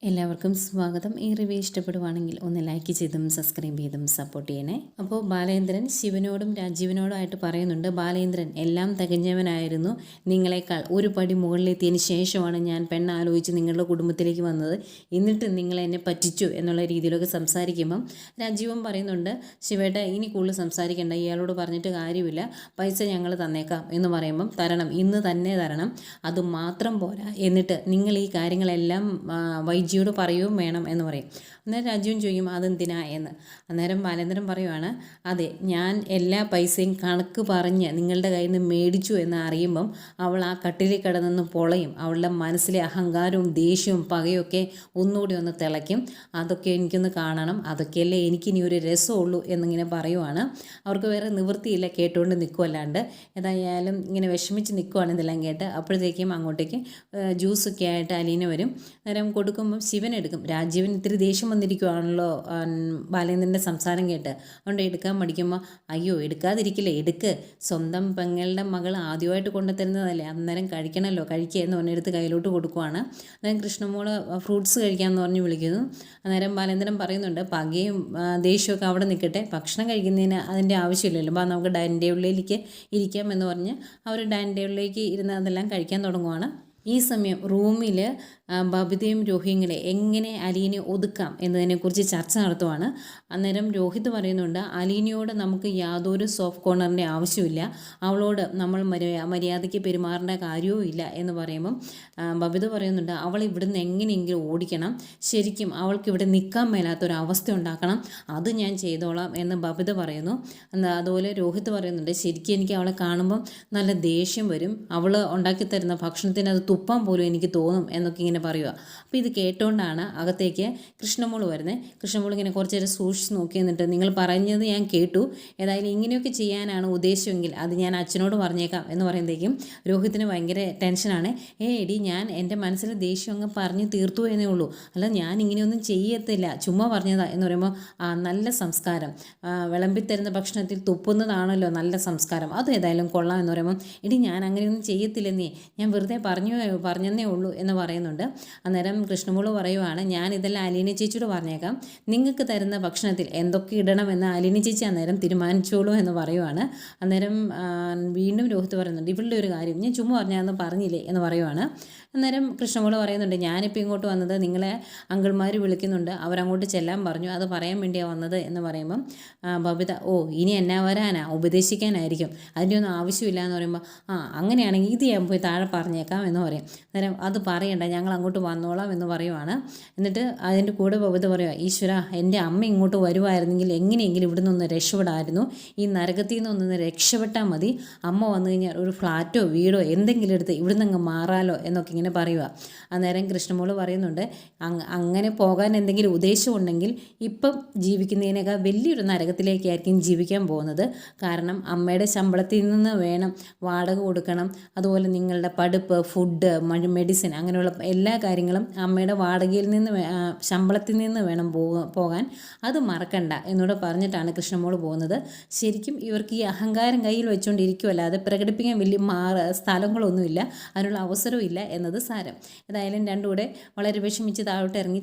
എല്ലാവർക്കും സ്വാഗതം. ഈ റിവ്യൂ ഇഷ്ടപ്പെടുവാണെങ്കിൽ ഒന്ന് ലൈക്ക് ചെയ്തും സബ്സ്ക്രൈബ് ചെയ്തും സപ്പോർട്ട് ചെയ്യണേ. അപ്പോൾ ബാലേന്ദ്രൻ ശിവനോടും രാജീവനോടുമായിട്ട് പറയുന്നുണ്ട്, ബാലേന്ദ്രൻ എല്ലാം തികഞ്ഞവനായിരുന്നു. നിങ്ങളെക്കാൾ ഒരു പടി മുകളിലെത്തിയതിന് ശേഷമാണ് ഞാൻ പെണ്ണാലോചിച്ച് നിങ്ങളുടെ കുടുംബത്തിലേക്ക് വന്നത്. എന്നിട്ട് നിങ്ങൾ എന്നെ പറ്റിച്ചു എന്നുള്ള രീതിയിലൊക്കെ സംസാരിക്കുമ്പം രാജീവൻ പറയുന്നുണ്ട്, ശിവേട്ട ഇനി കൂടുതൽ സംസാരിക്കേണ്ട, ഇയാളോട് പറഞ്ഞിട്ട് കാര്യമില്ല, പൈസ ഞങ്ങൾ തന്നേക്കാം എന്ന് പറയുമ്പം തരണം, ഇന്ന് തന്നെ തരണം, അതുമാത്രം പോരാ, എന്നിട്ട് നിങ്ങൾ ഈ കാര്യങ്ങളെല്ലാം വൈജിയോട് പറയുകയും വേണം എന്ന് പറയും. അന്നേരം രാജുവും ചോദിക്കും അതെന്തിനാ എന്ന്. അന്നേരം ബാലേന്ദ്രൻ പറയുവാണ്, അതെ ഞാൻ എല്ലാ പൈസയും കണക്ക് പറഞ്ഞ് നിങ്ങളുടെ കയ്യിൽ നിന്ന് മേടിച്ചു എന്ന് അറിയുമ്പം അവൾ ആ കട്ടിലിൽ കിടന്നൊന്ന് പൊളയും. അവളുടെ മനസ്സിലെ അഹങ്കാരവും ദേഷ്യവും പകയൊക്കെ ഒന്നുകൂടി ഒന്ന് തിളയ്ക്കും. അതൊക്കെ എനിക്കൊന്ന് കാണണം, അതൊക്കെയല്ലേ എനിക്കിനി ഒരു രസമുള്ളൂ എന്നിങ്ങനെ പറയുവാണ്. അവർക്ക് വേറെ നിവൃത്തിയില്ല, കേട്ടുകൊണ്ട് നിൽക്കുമല്ലാണ്ട്. ഏതായാലും ഇങ്ങനെ വിഷമിച്ച് നിൽക്കുവാണ് ഇതെല്ലാം കേട്ട്. അപ്പോഴത്തേക്കും അങ്ങോട്ടേക്ക് ജ്യൂസൊക്കെ ആയിട്ട് അലീന വരും. നേരം കൊടുക്കുമ്പം ശിവൻ എടുക്കും. രാജീവൻ ഇത്തിരി ദേഷ്യം വന്നിരിക്കുവാണല്ലോ ബാലേന്ദ്രൻ്റെ സംസാരം കേട്ട്. അതുകൊണ്ട് എടുക്കാൻ മടിക്കുമ്പോൾ, അയ്യോ എടുക്കാതിരിക്കില്ലേ, എടുക്ക്, സ്വന്തം പെങ്ങളുടെ മകൾ ആദ്യമായിട്ട് കൊണ്ടുതരുന്നതല്ലേ, അന്നേരം കഴിക്കണമല്ലോ, കഴിക്കുക എന്ന് പറഞ്ഞെടുത്ത് കയ്യിലോട്ട് കൊടുക്കുവാണ്. അന്നേരം കൃഷ്ണമോള് ഫ്രൂട്ട്സ് കഴിക്കാമെന്ന് പറഞ്ഞ് വിളിക്കുന്നു. അന്നേരം ബാലേന്ദ്രൻ പറയുന്നുണ്ട്, പകയും ദേഷ്യമൊക്കെ അവിടെ നിൽക്കട്ടെ, ഭക്ഷണം കഴിക്കുന്നതിന് അതിൻ്റെ ആവശ്യമില്ലല്ലോ, അപ്പോൾ നമുക്ക് ഡൈനിങ് ടേബിളിലേക്ക് ഇരിക്കാം എന്ന് പറഞ്ഞ് അവർ ഡൈനിങ് ടേബിളിലേക്ക് ഇരുന്ന് അതെല്ലാം കഴിക്കാൻ തുടങ്ങുവാണ്. ഈ സമയം റൂമിൽ ബബിതയും രോഹിങ്ങളെ എങ്ങനെ അലീനെ ഒതുക്കാം എന്നതിനെക്കുറിച്ച് ചർച്ച നടത്തുവാണ്. അന്നേരം രോഹിത് പറയുന്നുണ്ട്, അലീനയോട് നമുക്ക് യാതൊരു സോഫ്റ്റ് കോർണറിൻ്റെ ആവശ്യമില്ല, അവളോട് നമ്മൾ മര്യാദയ്ക്ക് പെരുമാറേണ്ട കാര്യവും ഇല്ല എന്ന് പറയുമ്പം ബബിത പറയുന്നുണ്ട്, അവൾ ഇവിടുന്ന് എങ്ങനെയെങ്കിലും ഓടിക്കണം, ശരിക്കും അവൾക്ക് ഇവിടെ നിൽക്കാൻ മേലാത്തൊരവസ്ഥ ഉണ്ടാക്കണം, അത് ഞാൻ ചെയ്തോളാം എന്ന് ബബിത പറയുന്നു. അതുപോലെ രോഹിത് പറയുന്നുണ്ട്, ശരിക്കും എനിക്ക് അവളെ കാണുമ്പം നല്ല ദേഷ്യം വരും, അവൾ ഉണ്ടാക്കി തരുന്ന ഭക്ഷണത്തിന് അത് തുപ്പാൻ പോലും എനിക്ക് തോന്നും എന്നൊക്കെ ഇങ്ങനെ പറയുക. അപ്പോൾ ഇത് കേട്ടുകൊണ്ടാണ് അകത്തേക്ക് കൃഷ്ണമോൾ വരുന്നത്. കൃഷ്ണമോൾ ഇങ്ങനെ കുറച്ച് നേരം സൂക്ഷിച്ച് നോക്കി നിന്നിട്ട്, നിങ്ങൾ പറഞ്ഞത് ഞാൻ കേട്ടു, ഏതായാലും ഇങ്ങനെയൊക്കെ ചെയ്യാനാണ് ഉദ്ദേശമെങ്കിൽ അത് ഞാൻ അച്ഛനോട് പറഞ്ഞേക്കാം എന്ന് പറയുമ്പോഴേക്കും രോഹിത്തിന് ഭയങ്കര ടെൻഷനാണ്. എടി ഞാൻ എൻ്റെ മനസ്സിൽ ദേഷ്യം അങ്ങ് പറഞ്ഞു തീർത്തു എന്നേ ഉള്ളൂ, അല്ല ഞാൻ ഇങ്ങനെയൊന്നും ചെയ്യത്തില്ല, ചുമ്മാ പറഞ്ഞതാ എന്ന് പറയുമ്പോൾ, നല്ല സംസ്കാരം, വിളമ്പിത്തരുന്ന ഭക്ഷണത്തിൽ തുപ്പുന്നതാണല്ലോ നല്ല സംസ്കാരം, അത് ഏതായാലും കൊള്ളാം എന്ന് പറയുമ്പോൾ, എടി ഞാൻ അങ്ങനെയൊന്നും ചെയ്യത്തില്ലെന്നേ, ഞാൻ വെറുതെ പറഞ്ഞെന്നേ ഉള്ളൂ എന്ന് പറയുന്നുണ്ട്. അന്നേരം കൃഷ്ണമോള് പറയുവാണ്, ഞാൻ ഇതെല്ലാം അലീന ചേച്ചിയോട് പറഞ്ഞേക്കാം, നിങ്ങൾക്ക് തരുന്ന ഭക്ഷണത്തിൽ എന്തൊക്കെ ഇടണമെന്ന് അലീന ചേച്ചി അന്നേരം തീരുമാനിച്ചോളൂ എന്ന് പറയുവാണ്. അന്നേരം വീണ്ടും രോഹിത് പറയുന്നുണ്ട്, ഇവളുടെ ഒരു കാര്യം ഞാൻ ചുമ്മാ പറഞ്ഞാന്ന് പറഞ്ഞില്ലേ എന്ന് പറയുവാണ്. അന്നേരം കൃഷ്ണമോള് പറയുന്നുണ്ട്, ഞാനിപ്പോൾ ഇങ്ങോട്ട് വന്നത് നിങ്ങളെ അങ്കിൾമാർ വിളിക്കുന്നുണ്ട്, അവരങ്ങോട്ട് ചെല്ലാൻ പറഞ്ഞു, അത് പറയാൻ വേണ്ടിയാണ് വന്നത് എന്ന് പറയുമ്പം ബബിത, ഓ ഇനി എന്നാ വരാനാ, ഉപദേശിക്കാനായിരിക്കും, അതിൻ്റെ ഒന്നും ആവശ്യമില്ല എന്ന് പറയുമ്പോൾ, അങ്ങനെയാണെങ്കിൽ ഇത് ഞാൻ പോയി താഴെ പറഞ്ഞേക്കാം എന്ന് പറയും. അന്നേരം അത് പറയണ്ട, ഞങ്ങൾ അങ്ങോട്ട് വന്നോളാം എന്ന് പറയുവാണ്. എന്നിട്ട് അതിൻ്റെ കൂടെ ബബിത പറയുക, ഈശ്വര എൻ്റെ അമ്മ ഇങ്ങോട്ട് വരുമായിരുന്നെങ്കിൽ എങ്ങനെയെങ്കിലും ഇവിടെ നിന്ന് രക്ഷപ്പെടായിരുന്നു, ഈ നരകത്തിൽ നിന്നൊന്ന് രക്ഷപ്പെട്ടാൽ മതി, അമ്മ വന്നു കഴിഞ്ഞാൽ ഒരു ഫ്ലാറ്റോ വീടോ എന്തെങ്കിലും എടുത്ത് ഇവിടെ നിന്ന് മാറാലോ എന്നൊക്കെ ഇങ്ങനെ പറയുക. അന്നേരം കൃഷ്ണമോള് പറയുന്നുണ്ട്, അങ്ങനെ പോകാൻ എന്തെങ്കിലും ഉദ്ദേശമുണ്ടെങ്കിൽ ഇപ്പം ജീവിക്കുന്നതിനേക്കാൾ വലിയൊരു നരകത്തിലേക്കായിരിക്കും ജീവിക്കാൻ പോകുന്നത്, കാരണം അമ്മയുടെ ശമ്പളത്തിൽ നിന്ന് വേണം വാടക കൊടുക്കണം, അതുപോലെ നിങ്ങളുടെ പഠിപ്പ്, ഫുഡ്, മെഡിസിൻ, അങ്ങനെയുള്ള എല്ലാ കാര്യങ്ങളും അമ്മയുടെ വാടകയിൽ നിന്ന് ശമ്പളത്തിൽ നിന്ന് വേണം പോകാൻ, അത് മറക്കണ്ട എന്നോട് പറഞ്ഞിട്ടാണ് കൃഷ്ണമോള് പോകുന്നത്. ശരിക്കും ഇവർക്ക് ഈ അഹങ്കാരം കയ്യിൽ വെച്ചുകൊണ്ടിരിക്കുമല്ലാതെ പ്രകടിപ്പിക്കാൻ വലിയ സ്ഥലങ്ങളൊന്നുമില്ല, അതിനുള്ള അവസരവും ഇല്ല എന്നത് സാരം. ഏതായാലും രണ്ടും കൂടെ വളരെ വിഷമിച്ച് താഴോട്ട് ഇറങ്ങി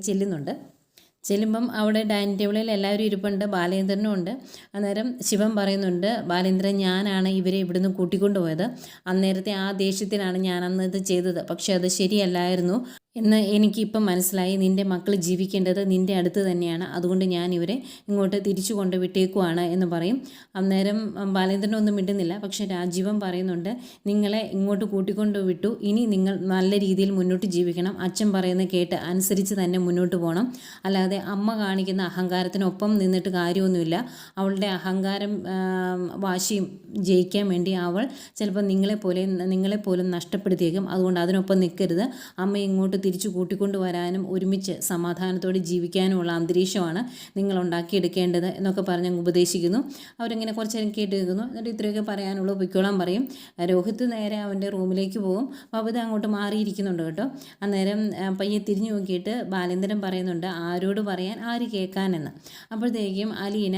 ചെല്ലുമ്പം അവിടെ ഡൈനിങ് ടേബിളിൽ എല്ലാവരും ഇരിപ്പുണ്ട്, ബാലേന്ദ്രനും ഉണ്ട്. അന്നേരം ശിവൻ പറയുന്നുണ്ട്, ബാലേന്ദ്രൻ ഞാനാണ് ഇവരെ ഇവിടുന്ന് കൂട്ടിക്കൊണ്ടു പോയത്, അന്നേരത്തെ ആ ദേഷ്യത്തിലാണ് ഞാൻ അന്ന് ഇത് ചെയ്തത്, പക്ഷെ അത് ശരിയല്ലായിരുന്നു എന്ന് എനിക്കിപ്പം മനസ്സിലായി, നിൻ്റെ മക്കൾ ജീവിക്കേണ്ടത് നിൻ്റെ അടുത്ത് തന്നെയാണ്, അതുകൊണ്ട് ഞാൻ ഇവരെ ഇങ്ങോട്ട് തിരിച്ചു കൊണ്ട് വിട്ടേക്കുവാണ് എന്ന് പറയും. അന്നേരം ബാലേന്ദ്രനൊന്നും മിണ്ടുന്നില്ല. പക്ഷേ രാജീവൻ പറയുന്നുണ്ട്, നിങ്ങളെ ഇങ്ങോട്ട് കൂട്ടിക്കൊണ്ട് വിട്ടു, ഇനി നിങ്ങൾ നല്ല രീതിയിൽ മുന്നോട്ട് ജീവിക്കണം, അച്ഛൻ പറയുന്നത് കേട്ട് അനുസരിച്ച് തന്നെ മുന്നോട്ട് പോകണം, അല്ലാതെ അമ്മ കാണിക്കുന്ന അഹങ്കാരത്തിനൊപ്പം നിന്നിട്ട് കാര്യമൊന്നുമില്ല. അവളുടെ അഹങ്കാരം വാശിയും ജയിക്കാൻ വേണ്ടി അവൾ ചിലപ്പോൾ നിങ്ങളെപ്പോലും നഷ്ടപ്പെടുത്തിയേക്കും, അതുകൊണ്ട് അതിനൊപ്പം നിൽക്കരുത്, അമ്മ ഇങ്ങോട്ട് തിരിച്ചു കൂട്ടിക്കൊണ്ടു വരാനും ഒരുമിച്ച് സമാധാനത്തോടെ ജീവിക്കാനുമുള്ള അന്തരീക്ഷമാണ് നിങ്ങൾ ഉണ്ടാക്കിയെടുക്കേണ്ടത് എന്നൊക്കെ പറഞ്ഞ് ഉപദേശിക്കുന്നു. അവരിങ്ങനെ കുറച്ച് നേരം കേട്ട് നിൽക്കുന്നു. എന്നിട്ട് ഇത്രയൊക്കെ പറയാനുള്ളൂ, പൊയ്ക്കോളാൻ പറയും. രോഹിത് നേരെ അവൻ്റെ റൂമിലേക്ക് പോകും. ബബിത അങ്ങോട്ട് മാറിയിരിക്കുന്നുണ്ട് കേട്ടോ. അന്നേരം പയ്യെ തിരിഞ്ഞു നോക്കിയിട്ട് ബാലേന്ദ്രൻ പറയുന്നുണ്ട്, ആരോട് പറയാൻ ആര് കേൾക്കാനെന്ന്. അപ്പോഴത്തേക്കും അലീന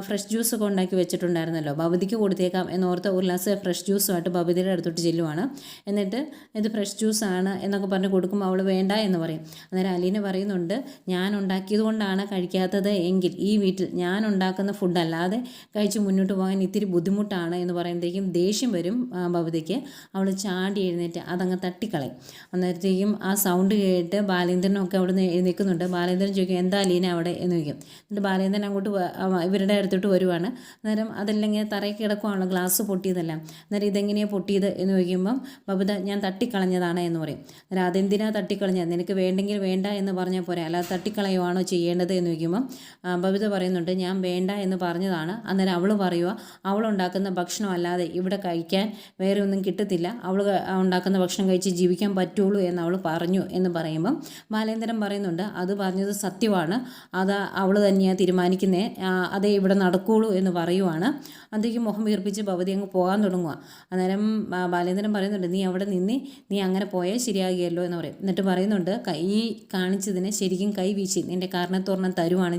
ഫ്രഷ് ജ്യൂസൊക്കെ ഉണ്ടാക്കി വെച്ചിട്ടുണ്ടായിരുന്നല്ലോ, ബബിതയ്ക്ക് കൊടുത്തേക്കാം എന്നോർത്ത് ഒരു ഗ്ലാസ് ഫ്രഷ് ജ്യൂസുമായിട്ട് ബബിതയുടെ അടുത്തോട്ട് ചെല്ലുവാണ്. എന്നിട്ട് ഇത് ഫ്രഷ് ജ്യൂസാണ് എന്നൊക്കെ പറഞ്ഞ് കൊടുക്കുമ്പോൾ അവൾ അവൾ വേണ്ട എന്ന് പറയും. അന്നേരം അലീന പറയുന്നുണ്ട്, ഞാൻ ഉണ്ടാക്കിയത് കൊണ്ടാണ് കഴിക്കാത്തത് എങ്കിൽ ഈ വീട്ടിൽ ഞാൻ ഉണ്ടാക്കുന്ന ഫുഡ് അല്ലാതെ കഴിച്ച് മുന്നോട്ട് പോകാൻ ഇത്തിരി ബുദ്ധിമുട്ടാണ് എന്ന് പറയുമ്പോഴത്തേക്കും ദേഷ്യം വരും ബബിതയ്ക്ക്. അവൾ ചാടി എഴുന്നേറ്റ് അതങ്ങ് തട്ടിക്കളയും. അന്നേരത്തേക്കും ആ സൗണ്ട് കേട്ട് ബാലേന്ദ്രനൊക്കെ അവിടെ നിന്ന് എഴുന്നേൽക്കുന്നുണ്ട്. ബാലേന്ദ്രൻ ചോദിക്കും, എന്താ അലീന അവിടെ എന്ന് ചോദിക്കും. എന്നിട്ട് ബാലേന്ദ്രൻ അങ്ങോട്ട് ഇവരുടെ അടുത്തോട്ട് വരുവാണ്. അന്നേരം അതെല്ലാം ഇങ്ങനെ തറയിൽ കിടക്കുവാണല്ലോ, ഗ്ലാസ് പൊട്ടിയതെല്ലാം. അന്നേരം ഇതെങ്ങനെയാണ് പൊട്ടിയത് എന്ന് ചോദിക്കുമ്പം ബബിത ഞാൻ തട്ടിക്കളഞ്ഞതാണ് എന്ന് പറയും. അന്നേരം അതെന്തിനാ തട്ടിക്കളഞ്ഞത്, നിനക്ക് വേണ്ടെങ്കിൽ വേണ്ട എന്ന് പറഞ്ഞാൽ പോരെ, അല്ലാതെ തട്ടിക്കളയുവാണോ ചെയ്യേണ്ടത് എന്ന് ചോദിക്കുമ്പം ബബിത പറയുന്നുണ്ട്, ഞാൻ വേണ്ട എന്ന് പറഞ്ഞതാണ്. അന്നേരം അവൾ പറയുക, അവളുണ്ടാക്കുന്ന ഭക്ഷണം അല്ലാതെ ഇവിടെ കഴിക്കാൻ വേറെ ഒന്നും കിട്ടത്തില്ല, അവൾ ഉണ്ടാക്കുന്ന ഭക്ഷണം കഴിച്ച് ജീവിക്കാൻ പറ്റുള്ളൂ എന്ന് അവൾ പറഞ്ഞു എന്ന് പറയുമ്പം ബാലേന്ദ്രൻ പറയുന്നുണ്ട്, അത് പറഞ്ഞത് സത്യമാണ്, അത് അവൾ തന്നെയാണ് തീരുമാനിക്കുന്നത്, അതേ ഇവിടെ നടക്കുകയുള്ളൂ എന്ന് പറയുവാണ്. അന്തേക്ക് മുഖം വീർപ്പിച്ച് ഭവതി അങ്ങ് പോകാൻ തുടങ്ങുക. അന്നേരം ബാലേന്ദ്രൻ പറയുന്നുണ്ട്, നീ അവിടെ നിന്ന് നീ അങ്ങനെ പോയാൽ ശരിയാകുകയല്ലോ എന്ന് പറയും. എന്നിട്ട് പറയുന്നുണ്ട്, കൈ കാണിച്ചതിന് ശരിക്കും കൈ വീശി നിൻ്റെ കാരണത്തോരണം തരുവാണ്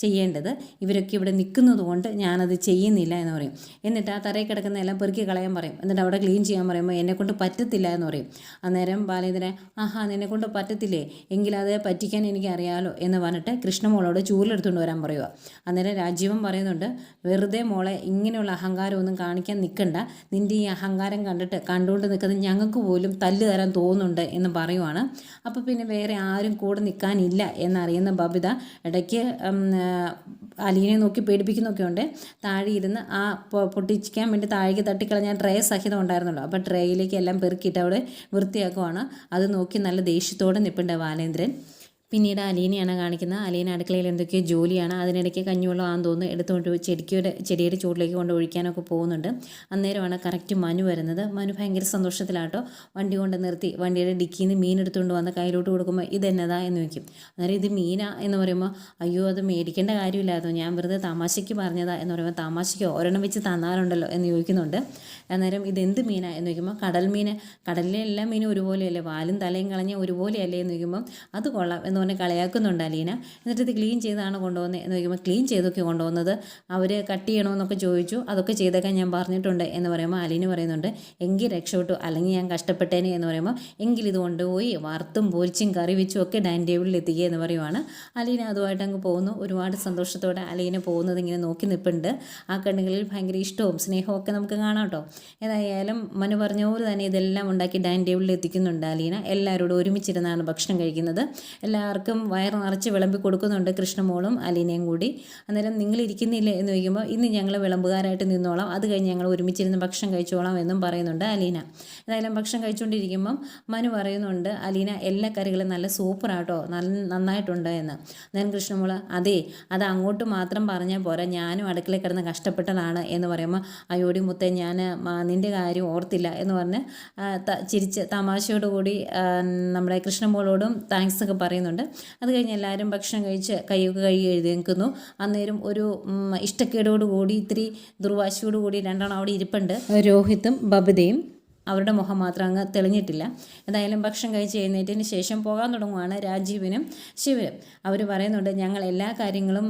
ചെയ്യേണ്ടത്, ഇവരൊക്കെ ഇവിടെ നിൽക്കുന്നത് കൊണ്ട് ഞാനത് ചെയ്യുന്നില്ല എന്ന് പറയും. എന്നിട്ട് ആ തറയിൽ കിടക്കുന്ന എല്ലാം പെറുക്കി കളയാൻ പറയും. എന്നിട്ട് അവിടെ ക്ലീൻ ചെയ്യാൻ പറയുമ്പോൾ എന്നെക്കൊണ്ട് പറ്റത്തില്ല എന്ന് പറയും. അന്നേരം ബാലേന്ദ്രൻ, ആഹാ നിന്നെക്കൊണ്ട് പറ്റത്തില്ലേ, എങ്കിലത് പറ്റിക്കാൻ എനിക്കറിയാമല്ലോ എന്ന് പറഞ്ഞിട്ട് കൃഷ്ണമോളോട് ചൂലെടുത്തുകൊണ്ട് വരാൻ പറയുക. അന്നേരം രാജീവൻ പറയുന്നുണ്ട്, വെറുതെ മോളെ ഇങ്ങനെയുള്ള അഹങ്കാരമൊന്നും കാണിക്കാൻ നിൽക്കണ്ട, നിൻ്റെ ഈ അഹങ്കാരം കണ്ടുകൊണ്ട് നിൽക്കുന്നത് ഞങ്ങൾക്ക് പോലും തല്ല് തരാൻ തോന്നുന്നുണ്ട് എന്ന് പറയുവാണ്. അപ്പോൾ പിന്നെ വേറെ ആരും കൂടെ നിൽക്കാനില്ല എന്നറിയുന്ന ബബിത ഇടയ്ക്ക് അലീനെ നോക്കി പേടിപ്പിക്കുന്നൊക്കെ ഉണ്ട്. താഴെ ഇരുന്ന് ആ പൊട്ടിക്കാൻ വേണ്ടി താഴേക്ക് തട്ടിക്കളഞ്ഞ ട്രേ സഹിതം ഉണ്ടായിരുന്നല്ലോ, അപ്പോൾ ട്രേയിലേക്ക് എല്ലാം പെറുക്കിയിട്ട് അവിടെ വൃത്തിയാക്കുവാണ്. അത് നോക്കി നല്ല ദേഷ്യത്തോടെ നിൽപ്പുണ്ട് ബാലേന്ദ്രൻ. പിന്നീട് അലീനയാണ് കാണിക്കുന്നത്. അലീന അടുക്കളയിൽ എന്തൊക്കെയോ ജോലിയാണ്. അതിനിടയ്ക്ക് കഞ്ഞിവെള്ളം ആണെന്ന് തോന്നുന്നു എടുത്തുകൊണ്ട് ചെടിയുടെ ചൂട്ടിലേക്ക് കൊണ്ട് ഒഴിക്കാനൊക്കെ പോകുന്നുണ്ട്. അന്നേരമാണ് കറക്റ്റ് മനു വരുന്നത്. മനു ഭയങ്കര സന്തോഷത്തിലാട്ടോ. വണ്ടി കൊണ്ട് നിർത്തി വണ്ടിയുടെ ഡിക്കിയിൽ നിന്ന് മീൻ എടുത്തുകൊണ്ട് വന്ന് കയ്യിലോട്ട് കൊടുക്കുമ്പോൾ ഇതെന്നതാ എന്ന് ചോദിക്കും. അന്നേരം ഇത് മീനാ എന്ന് പറയുമ്പോൾ, അയ്യോ അത് മേടിക്കേണ്ട കാര്യമില്ലായിരുന്നു, ഞാൻ വെറുതെ തമാശയ്ക്ക് പറഞ്ഞതാ എന്ന് പറയുമ്പോൾ, തമാശയ്ക്കോ ഒരെണ്ണം വെച്ച് തന്നാലുണ്ടല്ലോ എന്ന് ചോദിക്കുന്നുണ്ട്. അന്നേരം ഇതെന്ത് മീനാ എന്ന് ചോദിക്കുമ്പോൾ, കടൽ മീൻ, കടലിലെ എല്ലാ മീനും ഒരുപോലെയല്ലേ, വാലും തലയും കളഞ്ഞ ഒരുപോലെയല്ലേ എന്ന് ചോദിക്കുമ്പം, അത് കൊള്ളാം എന്ന് പറഞ്ഞ് കളയാക്കുന്നുണ്ട് അലീന. എന്നിട്ട് ഇത് ക്ലീൻ ചെയ്താണ് കൊണ്ടുവന്നത് എന്ന് ചോദിക്കുമ്പോൾ, ക്ലീൻ ചെയ്തൊക്കെ കൊണ്ടുവന്നത്, അവർ കട്ട് ചെയ്യണമെന്നൊക്കെ ചോദിച്ചു, അതൊക്കെ ചെയ്തേക്കാൻ ഞാൻ പറഞ്ഞിട്ടുണ്ട് എന്ന് പറയുമ്പോൾ അലീന പറയുന്നുണ്ട്, എങ്കിൽ രക്ഷപ്പെട്ടു, അല്ലെങ്കിൽ ഞാൻ കഷ്ടപ്പെട്ടേനെ എന്ന് പറയുമ്പോൾ, എങ്കിൽ ഇത് കൊണ്ടുപോയി വറുത്തും പൊരിച്ചും കറി വെച്ചും ഒക്കെ ഡൈനിങ് ടേബിളിൽ എത്തിക്കുക എന്ന് പറയുവാണ്. അലീന അതുമായിട്ട് അങ്ങ് പോകുന്നു. ഒരുപാട് സന്തോഷത്തോടെ അലീന പോകുന്നത് ഇങ്ങനെ നോക്കി നിൽപ്പുണ്ട്. ആ കണ്ണുകളിൽ ഭയങ്കര ഇഷ്ടവും സ്നേഹവും ഒക്കെ നമുക്ക് കാണാം കേട്ടോ. ഏതായാലും മനു പറഞ്ഞ പോലെ തന്നെ ഇതെല്ലാം ഉണ്ടാക്കി ഡൈനിങ് ടേബിളിൽ എത്തിക്കുന്നുണ്ട് അലീന. എല്ലാവരോടും ഒരുമിച്ചിരുന്നാണ് ഭക്ഷണം കഴിക്കുന്നത്. എല്ലാവർക്കും വയറ് നിറച്ച് വിളമ്പി കൊടുക്കുന്നുണ്ട്, കൃഷ്ണമോളും അലീനയും കൂടി. അന്നേരം നിങ്ങൾ ഇരിക്കുന്നില്ലേ എന്ന് ചോദിക്കുമ്പോൾ, ഇന്ന് ഞങ്ങൾ വിളമ്പുകാരായിട്ട് നിന്നോളാം, അത് കഴിഞ്ഞ് ഞങ്ങൾ ഒരുമിച്ചിരുന്ന് ഭക്ഷണം കഴിച്ചോളാം എന്നും പറയുന്നുണ്ട് അലീന. ഏതായാലും ഭക്ഷണം കഴിച്ചുകൊണ്ടിരിക്കുമ്പം മനു പറയുന്നുണ്ട്, അലീന എല്ലാ കറികളും നല്ല സൂപ്പറാട്ടോ, നന്നായിട്ടുണ്ട് എന്ന്. അന്നേരം കൃഷ്ണമോള്, അതെ അത് അങ്ങോട്ട് മാത്രം പറഞ്ഞാൽ പോരാ, ഞാനും അടുക്കളയിൽ കിടന്ന് കഷ്ടപ്പെട്ടതാണ് എന്ന് പറയുമ്പോൾ, അയ്യോടി മുത്തേ ഞാൻ നിൻ്റെ കാര്യം ഓർത്തില്ല എന്ന് പറഞ്ഞ് ചിരിച്ച് തമാശയോടുകൂടി നമ്മുടെ കൃഷ്ണമോളോടും താങ്ക്സ് ഒക്കെ പറയുന്നുണ്ട്. അത് കഴിഞ്ഞ് എല്ലാവരും ഭക്ഷണം കഴിച്ച് കൈയൊക്കെ കഴുകി എഴുന്നേൽക്കുന്നു. അന്നേരം ഒരു ഇഷ്ടക്കേടോടുകൂടി ഇത്തിരി ദുർവാശിയോടുകൂടി രണ്ടെണ്ണം അവിടെ ഇരിപ്പുണ്ട്, രോഹിത്തും ബബിതയും. അവരുടെ മുഖം മാത്രം അങ്ങ് തെളിഞ്ഞിട്ടില്ല. എന്തായാലും ഭക്ഷണം കഴിച്ച് എഴുന്നേറ്റതിന് ശേഷം പോകാൻ തുടങ്ങുവാണ് രാജീവനും ശിവനും. അവർ പറയുന്നുണ്ട്, ഞങ്ങൾ എല്ലാ കാര്യങ്ങളും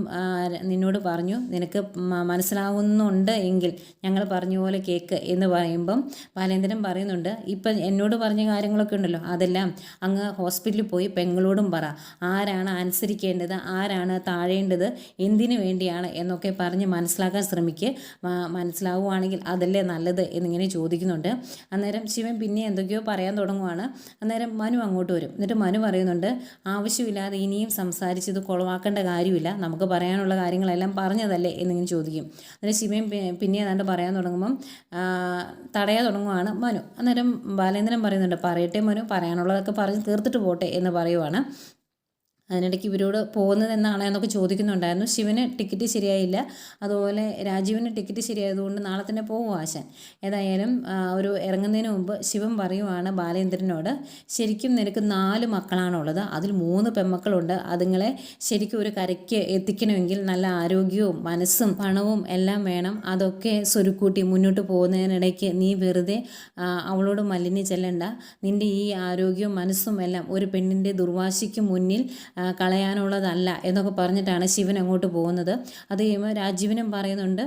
നിന്നോട് പറഞ്ഞു, നിനക്ക് മനസ്സിലാവുന്നുണ്ട് എങ്കിൽ ഞങ്ങൾ പറഞ്ഞ പോലെ കേക്ക് എന്ന് പറയുമ്പം ബാലേന്ദ്രൻ പറയുന്നുണ്ട്, ഇപ്പം എന്നോട് പറഞ്ഞ കാര്യങ്ങളൊക്കെ ഉണ്ടല്ലോ, അതെല്ലാം അങ്ങ് ഹോസ്പിറ്റലിൽ പോയി പെങ്ങളോടും പറ, ആരാണ് അനുസരിക്കേണ്ടത്, ആരാണ് താഴേണ്ടത്, എന്തിനു വേണ്ടിയാണ് എന്നൊക്കെ പറഞ്ഞ് മനസ്സിലാക്കാൻ ശ്രമിക്കുക, മനസ്സിലാവുകയാണെങ്കിൽ അതല്ലേ നല്ലത് എന്നിങ്ങനെ ചോദിക്കുന്നുണ്ട്. അന്നേരം ശിവൻ പിന്നെ എന്തൊക്കെയോ പറയാൻ തുടങ്ങുവാണ്. അന്നേരം മനു അങ്ങോട്ട് വരും. എന്നിട്ട് മനു പറയുന്നുണ്ട്, ആവശ്യമില്ലാതെ ഇനിയും സംസാരിച്ചത് കുളവാക്കേണ്ട കാര്യമില്ല, നമുക്ക് പറയാനുള്ള കാര്യങ്ങളെല്ലാം പറഞ്ഞതല്ലേ എന്നിങ്ങനെ ചോദിക്കും. അന്നേരം ശിവൻ പിന്നെ ഏതാണ്ട് പറയാൻ തുടങ്ങുമ്പം തടയാൻ തുടങ്ങുവാണ് മനു. അന്നേരം ബാലേന്ദ്രൻ പറയുന്നുണ്ട്, പറയട്ടെ മനു, പറയാനുള്ളതൊക്കെ പറഞ്ഞ് തീർത്തിട്ട് പോട്ടെ എന്ന് പറയുവാണ്. അതിനിടയ്ക്ക് ഇവരോട് പോകുന്നത് എന്നാണ് എന്നൊക്കെ ചോദിക്കുന്നുണ്ടായിരുന്നു. ശിവന് ടിക്കറ്റ് ശരിയായില്ല, അതുപോലെ രാജീവിന് ടിക്കറ്റ് ശരിയായതുകൊണ്ട് നാളെ തന്നെ പോകും ആശാൻ. ഏതായാലും ഒരു ഇറങ്ങുന്നതിന് മുമ്പ് ശിവൻ പറയുവാണ് ബാലേന്ദ്രനോട്, ശരിക്കും നിനക്ക് 4 മക്കളാണുള്ളത്, അതിൽ 3 പെൺമക്കളുണ്ട്, അതുങ്ങളെ ശരിക്കും ഒരു കരയ്ക്ക് എത്തിക്കണമെങ്കിൽ നല്ല ആരോഗ്യവും മനസ്സും പണവും എല്ലാം വേണം, അതൊക്കെ സ്വരുക്കൂട്ടി മുന്നോട്ട് പോകുന്നതിനിടയ്ക്ക് നീ വെറുതെ അവളോട് മലിഞ്ഞ് ചെല്ലണ്ട, നിൻ്റെ ഈ ആരോഗ്യവും മനസ്സും എല്ലാം ഒരു പെണ്ണിൻ്റെ ദുർവാശിക്ക് മുന്നിൽ കളയാനുള്ളതല്ല എന്നൊക്കെ പറഞ്ഞിട്ടാണ് ശിവൻ അങ്ങോട്ട് പോകുന്നത്. അത് കഴിയുമ്പോൾ രാജീവനും പറയുന്നുണ്ട്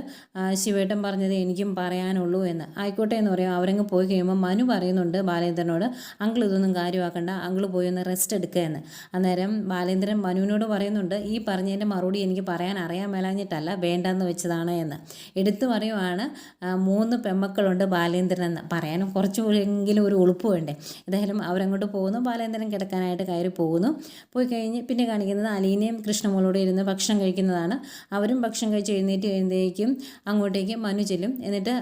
ശിവേട്ടൻ പറഞ്ഞത് എനിക്കും പറയാനുള്ളൂ എന്ന്. ആയിക്കോട്ടെ എന്ന് പറയും. അവരങ്ങ് പോയി കഴിയുമ്പോൾ മനു പറയുന്നുണ്ട് ബാലേന്ദ്രനോട്, അങ്കിൾ ഇതൊന്നും കാര്യമാക്കണ്ട, അങ്കിൾ പോയി ഒന്ന് റെസ്റ്റ് എടുക്കുക എന്ന്. അന്നേരം ബാലേന്ദ്രൻ മനുവിനോട് പറയുന്നുണ്ട് ഈ പറഞ്ഞതിൻ്റെ മറുപടി എനിക്ക് പറയാൻ അറിയാൻ മേലാഞ്ഞിട്ടല്ല, വേണ്ടെന്ന് വെച്ചതാണ് എന്ന്. എടുത്തു പറയുവാണ് 3 പെമ്മക്കളുണ്ട് ബാലേന്ദ്രൻ എന്ന്. പറയാനും കുറച്ചെങ്കിലും ഒരു ഉളുപ്പ് വേണ്ടേ. ഏതായാലും അവരങ്ങോട്ട് പോകുന്നു. ബാലേന്ദ്രൻ കിടക്കാനായിട്ട് കയറി പോകുന്നു. പോയി കഴിഞ്ഞ് പിന്നെ കാണിക്കുന്നത് അലീനയും കൃഷ്ണമോളോട് ഇരുന്ന് ഭക്ഷണം കഴിക്കുന്നതാണ്. അവരും ഭക്ഷണം കഴിച്ച് എഴുന്നേക്കും അങ്ങോട്ടേക്ക് മനു ചെല്ലും. എന്നിട്ട്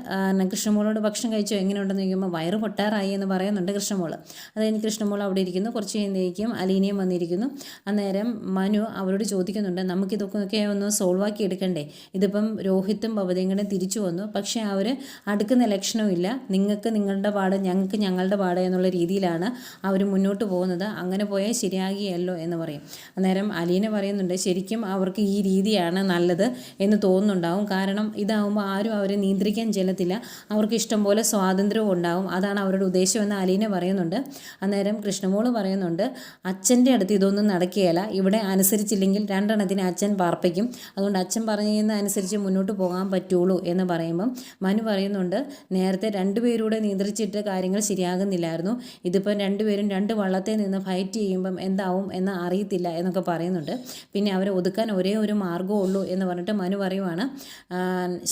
കൃഷ്ണമോളോട് ഭക്ഷണം കഴിച്ചോ എങ്ങനെയുണ്ടെന്ന് ചോദിക്കുമ്പോൾ വയറ് പൊട്ടാറായി എന്ന് പറയുന്നുണ്ട് കൃഷ്ണമോൾ. അത് കഴിഞ്ഞ് കൃഷ്ണമോൾ അവിടെ ഇരിക്കുന്നു. കുറച്ച് കഴിയുമ്പോഴേക്കും അലീനയും വന്നിരിക്കുന്നു. അന്നേരം മനു അവരോട് ചോദിക്കുന്നുണ്ട് നമുക്കിതൊക്കെ ഒന്ന് സോൾവ് ആക്കി എടുക്കണ്ടേ. ഇതിപ്പം രോഹിത്തും ഭവതിയും കൂടെ തിരിച്ചു വന്നു, പക്ഷേ അവർ അടുക്കുന്ന ലക്ഷണവും ഇല്ല. നിങ്ങൾക്ക് നിങ്ങളുടെ പാട്, ഞങ്ങൾക്ക് ഞങ്ങളുടെ പാട് എന്നുള്ള രീതിയിലാണ് അവർ മുന്നോട്ട് പോകുന്നത്. അങ്ങനെ പോയാൽ ശരിയാകിയല്ലോ എന്ന് പറയും. അന്നേരം അലീന പറയുന്നുണ്ട് ശരിക്കും അവർക്ക് ഈ രീതിയാണ് നല്ലത് എന്ന് തോന്നുന്നുണ്ടാവും. കാരണം ഇതാവുമ്പോൾ ആരും അവരെ നിയന്ത്രിക്കാൻ ചെല്ലത്തില്ല, അവർക്ക് ഇഷ്ടം പോലെ സ്വാതന്ത്ര്യവും ഉണ്ടാവും. അതാണ് അവരുടെ ഉദ്ദേശമെന്ന് അലീന പറയുന്നുണ്ട്. അന്നേരം കൃഷ്ണമോള് പറയുന്നുണ്ട് അച്ഛൻ്റെ അടുത്ത് ഇതൊന്നും നടക്കുകയില്ല, ഇവിടെ അനുസരിച്ചില്ലെങ്കിൽ 2 എണ്ണത്തിന് അച്ഛൻ പാർപ്പിക്കും, അതുകൊണ്ട് അച്ഛൻ പറയുന്ന അനുസരിച്ച് മുന്നോട്ട് പോകാൻ പറ്റുള്ളൂ എന്ന് പറയുമ്പം മനു പറയുന്നുണ്ട് നേരത്തെ 2 പേരൂടെ നിയന്ത്രിച്ചിട്ട് കാര്യങ്ങൾ ശരിയാകുന്നില്ലായിരുന്നു, ഇതിപ്പം 2 പേരും 2 വള്ളത്തിൽ നിന്ന് ഫൈറ്റ് ചെയ്യുമ്പം എന്താവും എന്ന് അറിയത്തില്ല എന്നൊക്കെ പറയുന്നുണ്ട്. പിന്നെ അവരെ ഒതുക്കാൻ ഒരേ ഒരു മാർഗ്ഗമേ ഉള്ളൂ എന്ന് പറഞ്ഞിട്ട് മനു പറയുവാണ്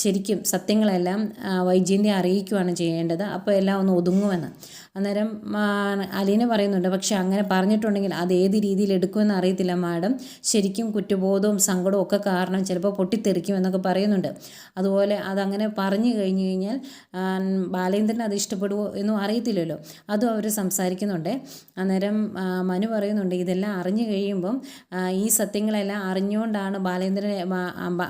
ശരിക്കും സത്യങ്ങളെല്ലാം വൈജയന്തിയെ അറിയിക്കുകയാണ് ചെയ്യേണ്ടത്, അപ്പോൾ എല്ലാം ഒന്ന് ഒതുങ്ങുമെന്ന്. അന്നേരം അലീന പറയുന്നുണ്ട് പക്ഷെ അങ്ങനെ പറഞ്ഞിട്ടുണ്ടെങ്കിൽ അത് ഏത് രീതിയിൽ എടുക്കുമെന്ന് അറിയത്തില്ല മാഡം, ശരിക്കും കുറ്റബോധവും സങ്കടവും ഒക്കെ കാരണം ചിലപ്പോൾ പൊട്ടിത്തെറിക്കും എന്നൊക്കെ പറയുന്നുണ്ട്. അതുപോലെ അതങ്ങനെ പറഞ്ഞു കഴിഞ്ഞു കഴിഞ്ഞാൽ ബാലേന്ദ്രൻ അത് ഇഷ്ടപ്പെടുമോ എന്നും അറിയത്തില്ലല്ലോ, അതും അവർ സംസാരിക്കുന്നുണ്ട്. അന്നേരം മനു പറയുന്നുണ്ട് ഇതെല്ലാം അറിഞ്ഞു കഴിയുമ്പം ഈ സത്യങ്ങളെല്ലാം അറിഞ്ഞുകൊണ്ടാണ് ബാലേന്ദ്രൻ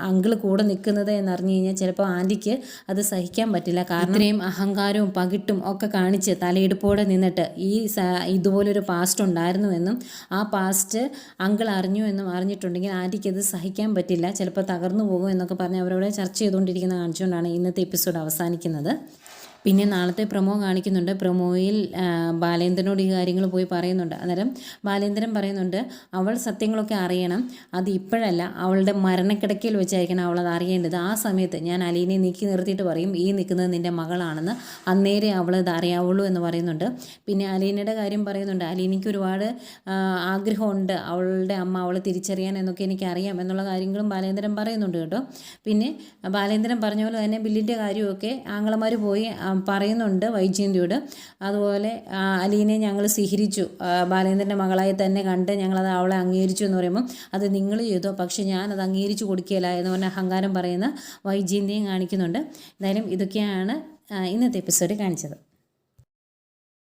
അങ്കിള് കൂടെ നിൽക്കുന്നത് എന്നറിഞ്ഞു കഴിഞ്ഞാൽ ചിലപ്പോൾ ആൻറ്റിക്ക് അത് സഹിക്കാൻ പറ്റില്ല. കാരണം ഇത്രയും അഹങ്കാരവും പകിട്ടും ഒക്കെ കാണിച്ച് തലയെടുപ്പോടെ നിന്നിട്ട് ഇതുപോലൊരു പാസ്റ്റ് ഉണ്ടായിരുന്നുവെന്നും ആ പാസ്റ്റ് അങ്കിൾ അറിഞ്ഞു എന്നും അറിഞ്ഞിട്ടുണ്ടെങ്കിൽ ആൻറ്റിക്ക് അത് സഹിക്കാൻ പറ്റില്ല, ചിലപ്പോൾ തകർന്നു പോകും എന്നൊക്കെ പറഞ്ഞ് അവരവിടെ ചർച്ച ചെയ്തുകൊണ്ടിരിക്കുന്ന കാണിച്ചുകൊണ്ടാണ് ഇന്നത്തെ എപ്പിസോഡ് അവസാനിക്കുന്നത്. പിന്നെ നാളത്തെ പ്രൊമോ കാണിക്കുന്നുണ്ട്. പ്രൊമോയിൽ ബാലേന്ദ്രനോട് ഈ കാര്യങ്ങൾ പോയി പറയുന്നുണ്ട്. അന്നേരം ബാലേന്ദ്രൻ പറയുന്നുണ്ട് അവൾ സത്യങ്ങളൊക്കെ അറിയണം, അത് ഇപ്പോഴല്ല, അവളുടെ മരണക്കിടക്കയിൽ വെച്ചായിരിക്കണം അവളത് അറിയേണ്ടത്. ആ സമയത്ത് ഞാൻ അലീനെ നീക്കി നിർത്തിയിട്ട് പറയും ഈ നിൽക്കുന്നത് നിൻ്റെ മകളാണെന്ന്, അന്നേരെ അവളത് അറിയാവുള്ളൂ എന്ന് പറയുന്നുണ്ട്. പിന്നെ അലീനയുടെ കാര്യം പറയുന്നുണ്ട്. അലീനയ്ക്ക് ഒരുപാട് ആഗ്രഹമുണ്ട് അവളുടെ അമ്മ അവളെ തിരിച്ചറിയാൻ എന്നൊക്കെ എനിക്കറിയാം എന്നുള്ള കാര്യങ്ങളും ബാലേന്ദ്രൻ പറയുന്നുണ്ട് കേട്ടോ. പിന്നെ ബാലേന്ദ്രൻ പറഞ്ഞ പോലെ തന്നെ ബില്ലിൻ്റെ കാര്യമൊക്കെ ആങ്ങളമാർ പോയി പറയുന്നുണ്ട് വൈജയന്തിയോട്. അതുപോലെ അലീനെ ഞങ്ങൾ സ്വീകരിച്ചു, ബാലേന്ദ്രൻ്റെ മകളായി തന്നെ കണ്ട് ഞങ്ങളത് അവളെ അംഗീകരിച്ചു എന്ന് പറയുമ്പം അത് നിങ്ങൾ ചെയ്തോ, പക്ഷേ ഞാനത് അംഗീകരിച്ചു കൊടുക്കുകയില്ല എന്ന് പറഞ്ഞ അഹങ്കാരം പറയുന്ന വൈജയന്തിയും കാണിക്കുന്നുണ്ട്. എന്തായാലും ഇതൊക്കെയാണ് ഇന്നത്തെ എപ്പിസോഡ് കാണിച്ചത്.